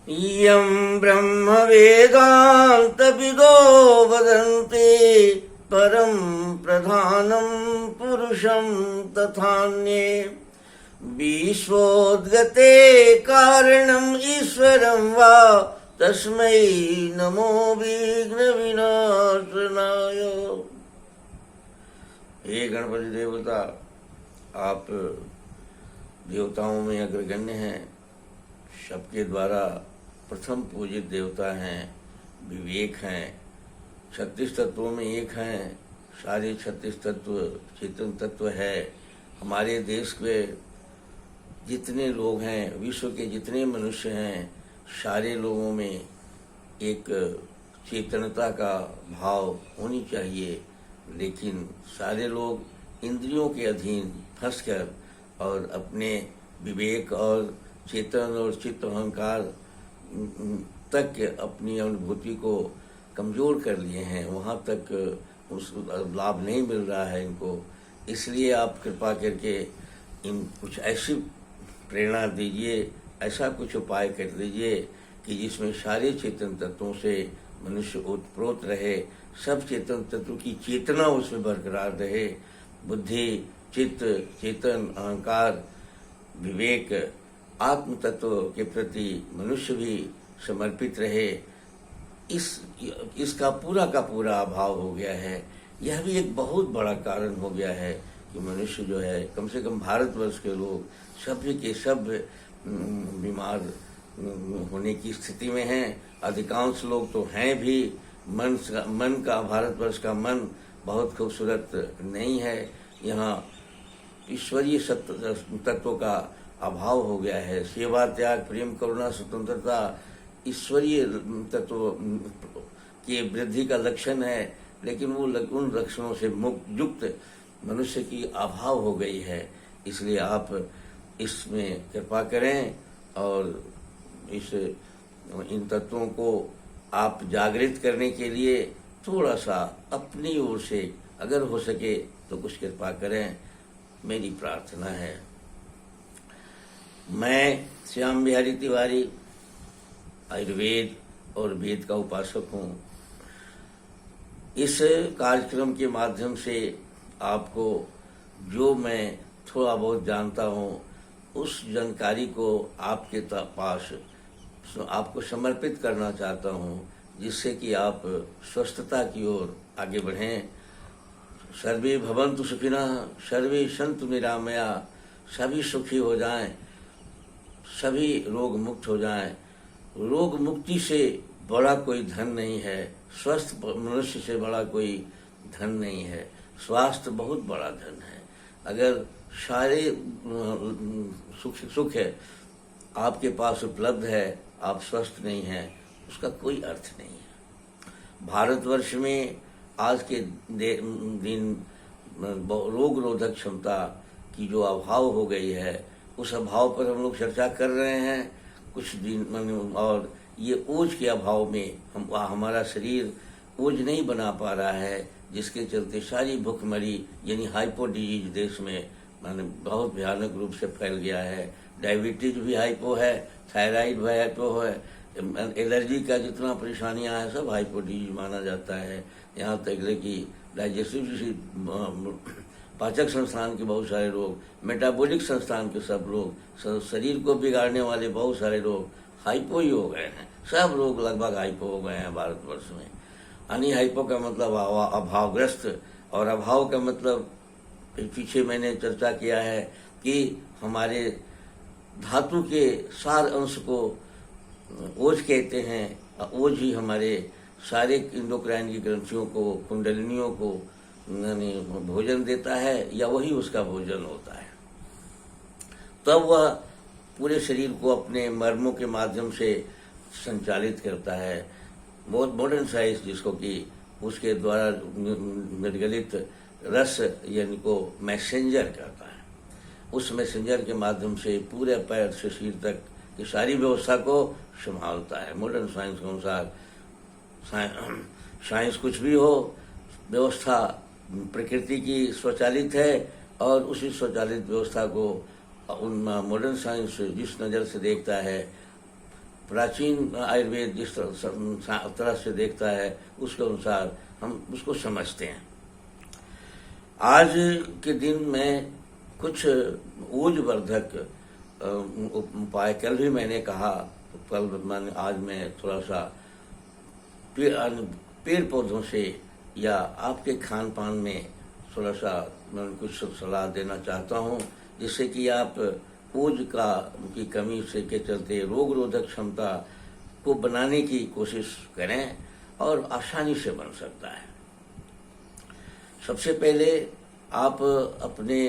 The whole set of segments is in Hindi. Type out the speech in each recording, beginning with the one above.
इयं ब्रह्मवेदान्तविदो वदन्ति परं प्रधानं पुरुषं तथान्ये विश्वोद्गते कारणम् ईश्वरं वा तस्मै नमो विघ्नविनाशनाय। हे गणपति देवता, आप देवताओं में अग्रगण्य हैं, सबके द्वारा प्रथम पूजित देवता हैं, विवेक हैं, 36 तत्वों में एक हैं, सारे 36 तत्व चेतन तत्व है। हमारे देश के जितने लोग हैं, विश्व के जितने मनुष्य हैं, सारे लोगों में एक चेतनता का भाव होनी चाहिए, लेकिन सारे लोग इंद्रियों के अधीन फंसकर और अपने विवेक और चेतन और चित्त अहंकार तक अपनी अनुभूति को कमजोर कर लिए हैं, वहाँ तक उस लाभ नहीं मिल रहा है इनको। इसलिए आप कृपा करके इन कुछ ऐसी प्रेरणा दीजिए, ऐसा कुछ उपाय कर दीजिए कि जिसमें सारे चेतन तत्वों से मनुष्य ओतप्रोत रहे, सब चेतन तत्व की चेतना उसमें बरकरार रहे, बुद्धि, चित्त, चेतन, अहंकार, विवेक, आत्म तत्व के प्रति मनुष्य भी समर्पित रहे। इसका पूरा का पूरा अभाव हो गया है। यह भी एक बहुत बड़ा कारण हो गया है कि मनुष्य जो है, कम से कम भारतवर्ष के लोग सभ्य के सभ्य बीमार होने की स्थिति में हैं। अधिकांश लोग तो हैं भी। मन का भारतवर्ष का मन बहुत खूबसूरत नहीं है। यहाँ ईश्वरीय तत्वों का अभाव हो गया है। सेवा, त्याग, प्रेम, करुणा, स्वतंत्रता ईश्वरीय तत्व की वृद्धि का लक्षण है, लेकिन वो उन लक्षणों से युक्त मनुष्य की अभाव हो गई है। इसलिए आप इसमें कृपा करें और इन तत्वों को आप जागृत करने के लिए थोड़ा सा अपनी ओर से अगर हो सके तो कुछ कृपा करें, मेरी प्रार्थना है। मैं श्याम बिहारी तिवारी आयुर्वेद और वेद का उपासक हूँ। इस कार्यक्रम के माध्यम से आपको जो मैं थोड़ा बहुत जानता हूँ, उस जानकारी को आपके पास आपको समर्पित करना चाहता हूँ, जिससे कि आप स्वस्थता की ओर आगे बढ़ें। सर्वे भवन्तु सुखिनः, सर्वे सन्तु निरामया, सभी सुखी हो जाएं, सभी रोग मुक्त हो जाएं। रोग मुक्ति से बड़ा कोई धन नहीं है, स्वस्थ मनुष्य से बड़ा कोई धन नहीं है। स्वास्थ्य बहुत बड़ा धन है। अगर सारे सुख है आपके पास उपलब्ध है, आप स्वस्थ नहीं हैं, उसका कोई अर्थ नहीं है। भारतवर्ष में आज के दिन रोग रोधक क्षमता की जो अभाव हो गई है, उस अभाव पर हम लोग चर्चा कर रहे हैं कुछ दिन। और ये ओज के अभाव में हमारा शरीर ओज नहीं बना पा रहा है, जिसके चलते सारी भूखमरी यानी हाइपो डिजीज देश में बहुत भयानक रूप से फैल गया है। डायबिटीज भी हाइपो है, थायराइड भी हाइपो है, एलर्जी का जितना परेशानियां हैं सब हाइपो डिजीज माना जाता है। यहाँ तक कि डाइजेस्टिव पाचक संस्थान के बहुत सारे लोग, मेटाबॉलिक संस्थान के सब लोग, शरीर को बिगाड़ने वाले बहुत सारे लोग हाइपो ही हो गए हैं। सब लोग लगभग हाइपो हो गए हैं भारतवर्ष में। यानी हाइपो का मतलब अभावग्रस्त, और अभाव का मतलब पीछे मैंने चर्चा किया है कि हमारे धातु के सार अंश को ओज कहते हैं। ओज ही हमारे सारे इंडोक्राइन की ग्रंथियों को, कुंडलिनियों को भोजन देता है, या वही उसका भोजन होता है। तब वह पूरे शरीर को अपने मर्मों के माध्यम से संचालित करता है। बहुत मॉडर्न साइंस जिसको कि उसके द्वारा निर्गलित रस यानी को मैसेंजर करता है। उस मैसेंजर के माध्यम से पूरे पैर से सिर तक की सारी व्यवस्था को संभालता है। मॉडर्न साइंस के अनुसार साइंस कुछ भी हो, व्यवस्था प्रकृति की स्वचालित है, और उसी स्वचालित व्यवस्था को मॉडर्न साइंस जिस नज़र से देखता है, प्राचीन आयुर्वेद जिस तरह से देखता है उसके अनुसार हम उसको समझते हैं। आज के दिन में कुछ ऊर्जवर्धक उपाय कल भी मैंने कहा, आज मैं थोड़ा सा पेड़ पौधों से या आपके खान पान में थोड़ा सा मैं कुछ सलाह देना चाहता हूँ, जिससे कि आप ऊर्ज की कमी से के चलते रोग रोधक क्षमता को बनाने की कोशिश करें और आसानी से बन सकता है। सबसे पहले आप अपने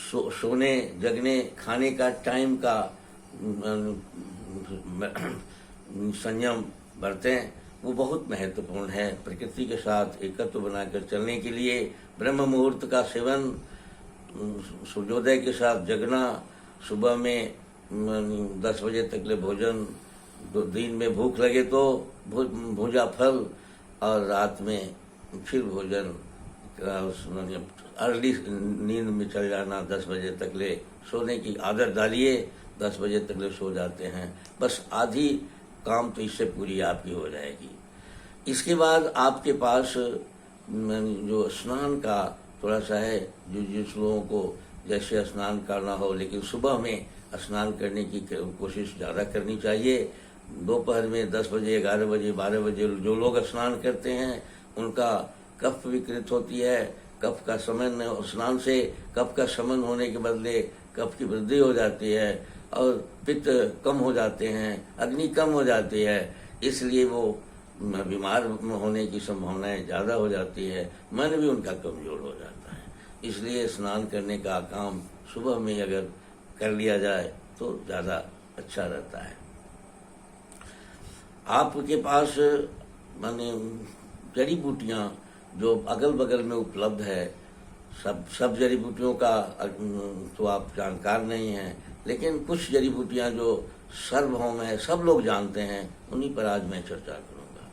सोने जगने खाने का टाइम का संयम बरतें, वो बहुत महत्वपूर्ण है। प्रकृति के साथ एकत्व बनाकर चलने के लिए ब्रह्म मुहूर्त का सेवन, सूर्योदय के साथ जगना, सुबह में 10 बजे तक ले भोजन, दिन में भूख लगे तो भुजा फल और रात में फिर भोजन, अर्ली नींद में चल जाना, 10 बजे तक ले सोने की आदत डालिए, 10 बजे तक ले सो जाते हैं, बस आधी काम तो इससे पूरी आपकी हो जाएगी। इसके बाद आपके पास जो स्नान का थोड़ा सा है, जिस लोगों को जैसे स्नान करना हो, लेकिन सुबह में स्नान करने की कोशिश ज़्यादा करनी चाहिए। दोपहर में 10 बजे 11 बजे 12 बजे जो लोग स्नान करते हैं उनका कफ विकृत होती है। कफ का समन, स्नान से कफ का समन होने के बदले कफ की वृद्धि हो जाती है और पित्त कम हो जाते हैं, अग्नि कम हो जाती है, इसलिए वो बीमार होने की संभावनाएं ज़्यादा हो जाती है, मन भी उनका कमजोर हो जाता है। इसलिए स्नान करने का काम सुबह में अगर कर लिया जाए तो ज़्यादा अच्छा रहता है। आपके पास माने जड़ी बूटियाँ जो अगल बगल में उपलब्ध है, सब जड़ी बूटियों का तो आप जानकार नहीं हैं, लेकिन कुछ जड़ी बूटियाँ जो सर्वभौम है, सब लोग जानते हैं, उन्हीं पर आज मैं चर्चा करूँगा।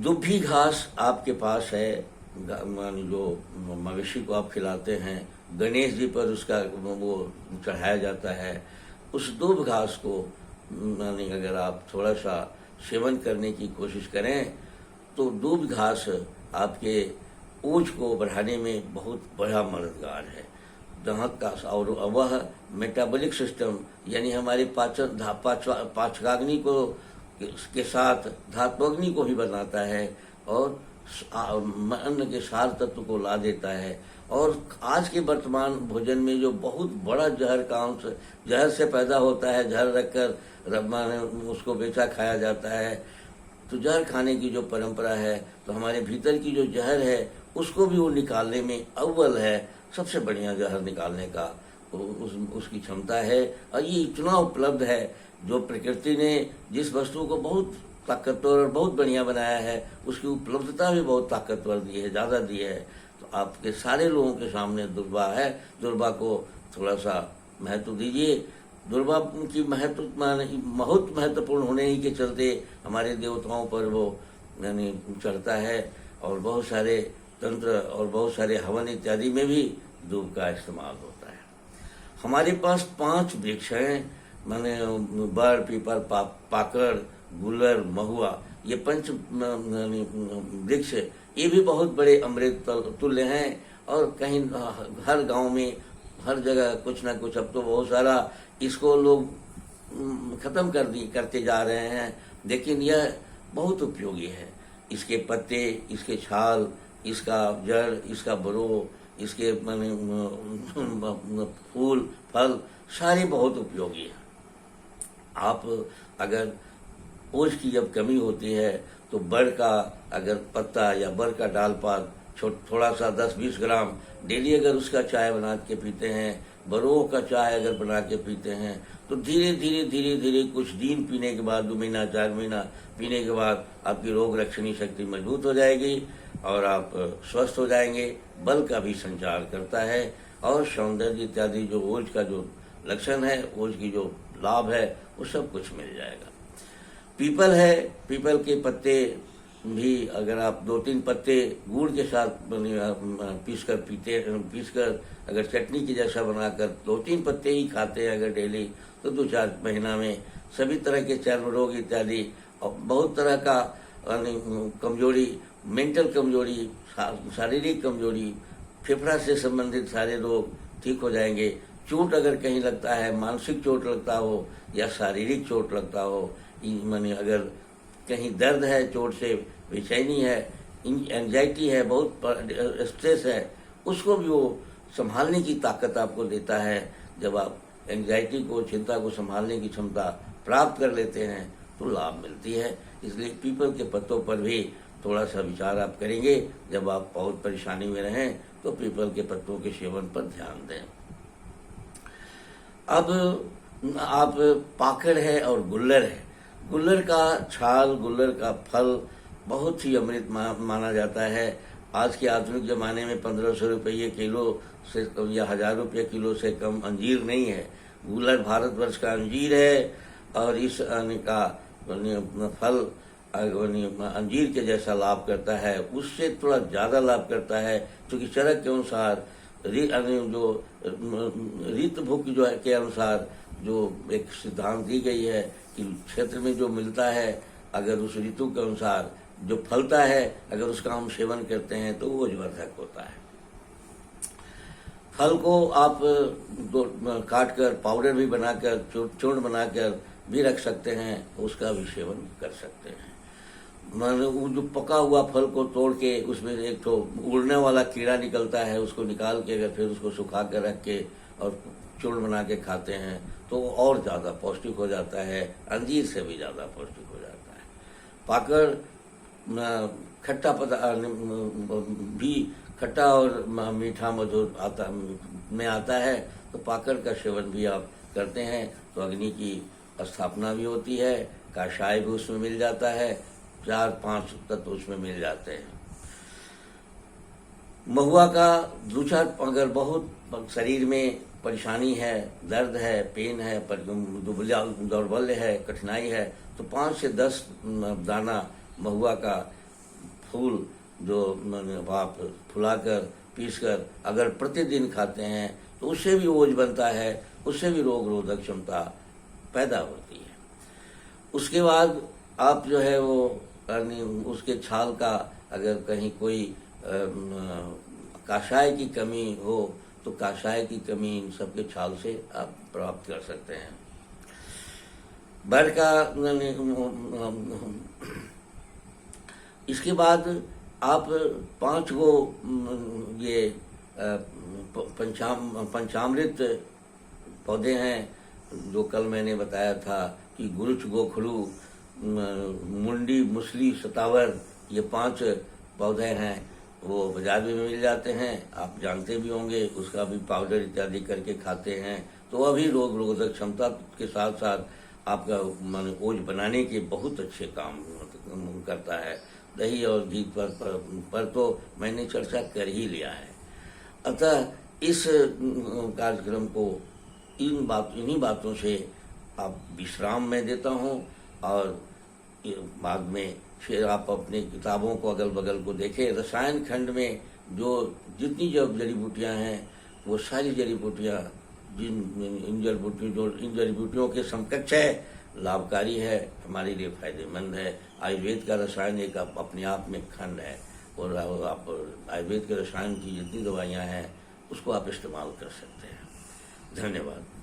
दुभी घास आपके पास है, जो मवेशी को आप खिलाते हैं, गणेश जी पर उसका वो चढ़ाया जाता है, उस दूब घास को अगर आप थोड़ा सा सेवन करने की कोशिश करें तो दूब घास आपके ऊर्ज को बढ़ाने में बहुत बड़ा मददगार है। दहक का और वह मेटाबॉलिक सिस्टम यानी हमारे पाचकाग्नि को के साथ धात्वाग्नि को भी बनाता है और अन्न के सार तत्व को ला देता है। और आज के वर्तमान भोजन में जो बहुत बड़ा जहर का अंश जहर से पैदा होता है, जहर रखकर उसको बेचा खाया जाता है, तो जहर खाने की जो परंपरा है, तो हमारे भीतर की जो जहर है उसको भी वो निकालने में अव्वल है। सबसे बढ़िया जहर निकालने का उसकी क्षमता है और ये इतना उपलब्ध है। जो प्रकृति ने जिस वस्तु को बहुत ताकतवर और बहुत बढ़िया बनाया है, उसकी उपलब्धता भी बहुत ताकतवर दी है, ज़्यादा दी है। तो आपके सारे लोगों के सामने दुर्बा है, दुर्बा को थोड़ा सा महत्व दीजिए। दुर्बा की बहुत महत्वपूर्ण होने ही के चलते हमारे देवताओं पर वो यानी चढ़ता है और बहुत सारे तंत्र और बहुत सारे हवन इत्यादि में भी दूब का इस्तेमाल होता है। हमारे पास 5 वृक्ष हैं, माने बर, पीपल, पाकड़, गुलर, महुआ, ये 5 वृक्ष ये भी बहुत बड़े अमृत तुल्य हैं और कहीं हर गांव में हर जगह कुछ ना कुछ, अब तो बहुत सारा इसको लोग खत्म करते जा रहे हैं, लेकिन यह बहुत उपयोगी है। इसके पत्ते, इसके छाल, इसका जड़, इसका बरो, इसके फूल, फल सारे बहुत उपयोगी हैं। आप अगर ओज की जब कमी होती है तो बर का अगर पत्ता या बर का डाल पात थोड़ा सा 10-20 ग्राम डेली अगर उसका चाय बना के पीते हैं, बरोह का चाय अगर बना के पीते हैं, तो धीरे धीरे कुछ दिन पीने के बाद, 2 महीना 4 महीना पीने के बाद आपकी रोग रक्षणी शक्ति मजबूत हो जाएगी और आप स्वस्थ हो जाएंगे। बल का भी संचार करता है और सौंदर्य इत्यादि जो ओज का जो लक्षण है, ओज की जो लाभ है, वो सब कुछ मिल जाएगा। पीपल है, पीपल के पत्ते भी अगर आप 2-3 पत्ते गुड़ के साथ पीस कर अगर चटनी की जैसा बनाकर 2-3 पत्ते ही खाते हैं अगर डेली, तो 2-4 महीना में सभी तरह के चर्म रोग इत्यादि और बहुत तरह का कमजोरी, मेंटल कमजोरी, शारीरिक कमजोरी, फेफड़ा से संबंधित सारे रोग ठीक हो जाएंगे। चोट अगर कहीं लगता है, मानसिक चोट लगता हो या शारीरिक चोट लगता हो, माने अगर कहीं दर्द है, चोट से बेचैनी है, एंजाइटी है, बहुत स्ट्रेस है, उसको भी वो संभालने की ताकत आपको देता है। जब आप एंजाइटी को, चिंता को संभालने की क्षमता प्राप्त कर लेते हैं तो लाभ मिलती है। इसलिए पीपल के पत्तों पर भी थोड़ा सा विचार आप करेंगे। जब आप बहुत परेशानी में रहें तो पीपल के पत्तों के सेवन पर ध्यान दें। अब आप पाकड़ है और गुल्लर है। गुल्लर का छाल, गुल्लर का फल बहुत ही अमृत माना जाता है। आज के आधुनिक जमाने में 1500 रुपये किलो से कम या 1000 रुपये किलो से कम अंजीर नहीं है। गुल्लर भारतवर्ष का अंजीर है और इस का फल अंजीर के जैसा लाभ करता है, उससे थोड़ा ज्यादा लाभ करता है, क्योंकि चरक के अनुसार जो ऋतुभुक जो है के अनुसार जो एक सिद्धांत दी गई है कि क्षेत्र में जो मिलता है, अगर उस ऋतु के अनुसार जो फलता है, अगर उसका हम सेवन करते हैं तो वो ऊर्जवर्धक होता है। फल को आप काट कर पाउडर भी बनाकर, चूर्ण बनाकर भी रख सकते हैं, उसका भी सेवन कर सकते हैं। वो जो पका हुआ फल को तोड़ के उसमें एक तो उड़ने वाला कीड़ा निकलता है, उसको निकाल के अगर फिर उसको सुखा कर रख के और चूर्ण बना के खाते हैं तो और ज्यादा पौष्टिक हो जाता है, अंजीर से भी ज्यादा पौष्टिक हो जाता है। पाकड़ खट्टा भी खट्टा और मीठा मधुर आता है, तो पाकड़ का सेवन भी आप करते हैं तो अग्नि की स्थापना भी होती है, काशाय भी उसमें मिल जाता है, 4-5 तत्व उसमें मिल जाते हैं। महुआ का दूसरा, अगर बहुत शरीर में परेशानी है, दर्द है, पेन है, दौर्बल्य है, कठिनाई है, तो 5 से 10 दाना महुआ का फूल जो आप फुलाकर पीसकर अगर प्रतिदिन खाते हैं तो उससे भी ओज बनता है, उससे भी रोग रोधक क्षमता पैदा होती है। उसके बाद आप जो है वो उसके छाल का अगर कहीं कोई काशाय की कमी हो तो काशाय की कमी इन सबके छाल से आप प्राप्त कर सकते हैं। बर का इसके बाद आप 5 गो ये पंचामृत पौधे हैं जो कल मैंने बताया था कि गुरुच, गोखरू, मुंडी, मुसली, सतावर, ये 5 पौधे हैं, वो बाजार में मिल जाते हैं, आप जानते भी होंगे। उसका भी पाउडर इत्यादि करके खाते हैं तो वह भी रोग रोधक क्षमता के साथ साथ आपका ओज बनाने के बहुत अच्छे काम करता है। दही और घी पर तो मैंने चर्चा कर ही लिया है। अतः इस कार्यक्रम को इन्हीं बातों से आप विश्राम में देता हूँ और बाद में फिर आप अपनी किताबों को अगल बगल को देखें। रसायन खंड में जो जितनी जड़ी बूटियाँ हैं वो सारी जड़ी बूटियाँ इन जड़ी बूटियों के समकक्ष है, लाभकारी है, हमारे लिए फायदेमंद है। आयुर्वेद का रसायन एक अपने आप में खंड है और आप आयुर्वेद के रसायन की जितनी दवाइयाँ हैं उसको आप इस्तेमाल कर सकते हैं। धन्यवाद।